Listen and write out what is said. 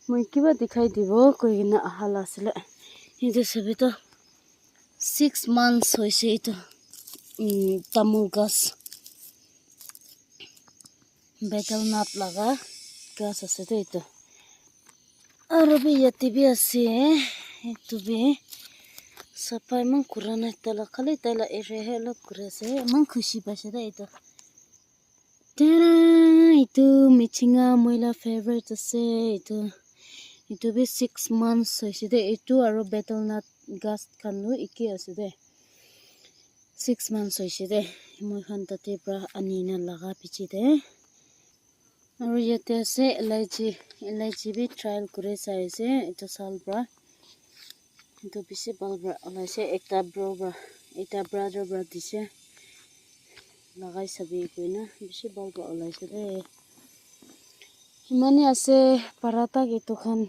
মই কিবা দেখাই দিব কৈ কিনে আহাল আছিলে এইটো সবেতো 6 months হৈছে এইটো তামোল গছ বেটেল নাট লাগা গছ আছে তো এইটো আৰু বি ইয়াতে বি আছে এইটো বি সাফাই মান কৰা নাই তালা খালি তালা এৰেহে অলপ কৰি আছে ইমান খুশি পাইছে দে এইটো তেৰা এইটো মিচিঙা মইলা ফেভাৰিট আছে এইটো বি 6 months হৈছে দে এইটো আৰু বেটেল নাট গাছ খানো একে আছে দে 6 months হৈছে দে মই খান তাতে পৰা আনি না লাগা পিছে দে আৰু ইয়াতে আছে এলাইচি বি ট্ৰায়াল কৰি চাইছে এইটো সাল পৰা এইটো বেছি ভাল ওলাইছে একটা ব্ৰাদাৰ পৰা দিছে লাগাই চাবি কইনা বেছি ভাল ওলাইছে দে ইমানে আছে পাৰাতাক এইটো খান